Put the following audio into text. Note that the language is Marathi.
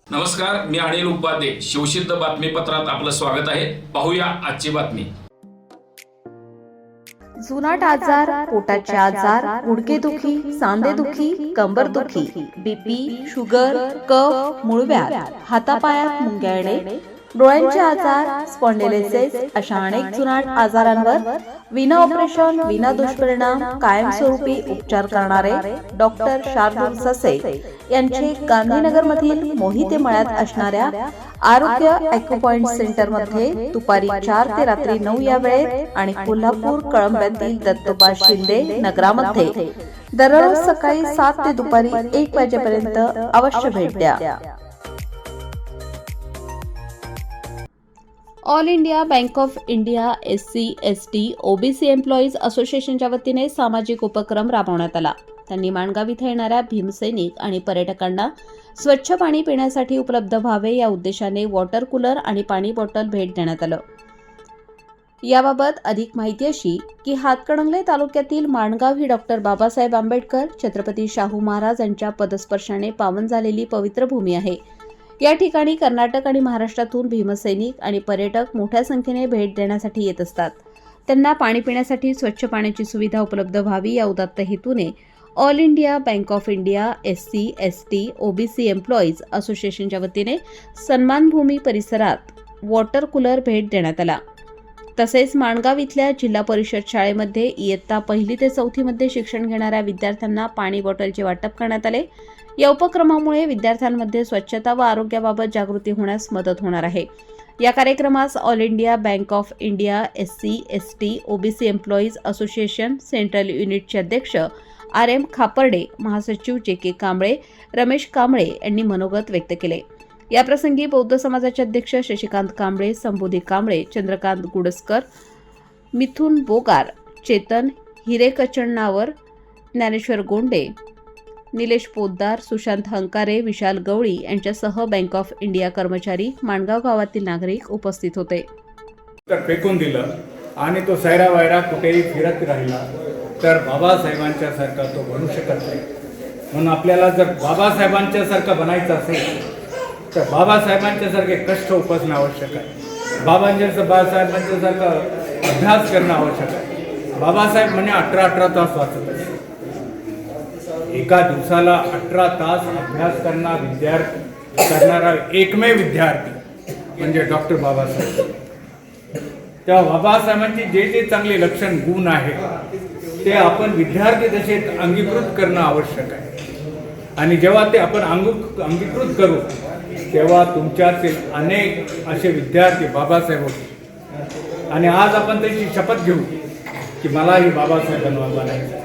नमस्कार, मी अनिल उपाध्ये. शिवसिद्ध बातमीपत्रात आपलं स्वागत आहे. पाहूया आजची बातमी. जुनाट आजार, पोटाचे आजार, गुडघेदुखी, सांधेदुखी, कंबरदुखी, बीपी, शुगर, कफ, मूळव्याध, हातापायात मुंग्या येणे, डोळ्यांचे आजार, स्पॉन्डिलोसिस अशा अनेक जुनाट आजारांवर विना ऑपरेशन, विना दुष्परिणाम, कायमस्वरूपी उपचार करणारे डॉक्टर शार्दूल ससे यांचे गांधीनगरमधील मोहिते मळ्यात असणाऱ्या आरोग्य ॲक्युपॉइंट सेंटरमध्ये दुपारी 4 ते रात्री 9 या वेळेत आणि कोल्हापूर कळंब्यातील दत्तोबा शिंदे नगरामध्ये दररोज सकाळी 7 ते दुपारी 1 वाजेपर्यंत अवश्य भेट द्या. All India bank of India SC/ST OBC employees असोसिएशनच्या वतीने सामाजिक उपक्रम राबवण्यात आला. त्यांनी माणगाव इथे येणाऱ्या भीमसैनिक आणि पर्यटकांना स्वच्छ पाणी पिण्यासाठी उपलब्ध व्हावे या उद्देशाने वॉटर कूलर आणि पाणी बॉटल भेट देण्यात आलं. याबाबत अधिक माहिती अशी की हातकणंगले तालुक्यातील माणगाव ही डॉक्टर बाबासाहेब आंबेडकर, छत्रपती शाहू महाराज यांच्या पदस्पर्शाने पावन झालेली पवित्र भूमी आहे. या ठिकाणी कर्नाटक आणि महाराष्ट्रातून भीमसैनिक आणि पर्यटक मोठ्या संख्येने भेट देण्यासाठी येत असतात. त्यांना पाणी पिण्यासाठी स्वच्छ पाण्याची सुविधा उपलब्ध व्हावी या उदात्त हेतूने all India bank of India SC/ST OBC employees असोसिएशनच्या वतीने सन्मानभूमी परिसरात वॉटर कूलर भेट देण्यात आला. तसेच माणगाव इथल्या जिल्हा परिषद शाळेमध्ये इयत्ता 1ली ते 4थी मध्ये शिक्षण घेणाऱ्या विद्यार्थ्यांना पाणी बॉटलचे वाटप करण्यात आले. या उपक्रमामुळे विद्यार्थ्यांमध्ये स्वच्छता व आरोग्याबाबत जागृती होण्यास मदत होणार आहे. या कार्यक्रमास all India bank of India SC/ST OBC employees association central युनिटचे अध्यक्ष RM खापर्डे, महासचिव JK कांबळे, रमेश कांबळे यांनी मनोगत व्यक्त केले. याप्रसंगी बौद्ध समाजाचे अध्यक्ष शशिकांत कांबळे, संबोधी कांबळे, चंद्रकांत गुडस्कर, मिथुन बोगार, चेतन हिरेकचण्णावर, ज्ञानेश्वर गोंडे, निलेश पोद्दार, सुशांत हंकारे, विशाल गवळी यांच्यासह बँक ऑफ इंडिया कर्मचारी, माणगाव गावातील नागरिक उपस्थित होते. तर फेकून दिलं आणि तो सैरा वायरा कुठेही फिरत राहिला तर बाबासाहेबांच्या सारखा तो बनू शकत नाही. म्हणून आपल्याला जर बाबासाहेबांच्या सारखं बनायचं असेल तर बाबासाहेबांच्या सारखे कष्ट उपसणं आवश्यक आहे. बाबासाहेबांच्या सारखं अभ्यास करणं आवश्यक आहे. बाबासाहेब म्हणजे 18 तास वाचत असते. एका दिवसाला 18 तास अभ्यास करणारा एकमेव विद्यार्थी म्हणजे डॉक्टर बाबासाहेब. तेव्हा बाबासाहेबांची जे चांगले लक्षण गुण आहेत ते आपण विद्यार्थी दशेत अंगीकृत करणं आवश्यक आहे. आणि जेव्हा ते आपण अंगीकृत करू तेव्हा तुमच्यातील अनेक असे विद्यार्थी बाबासाहेब होते. आणि आज आपण त्याची शपथ घेऊ की मलाही बाबासाहेब बनायचं.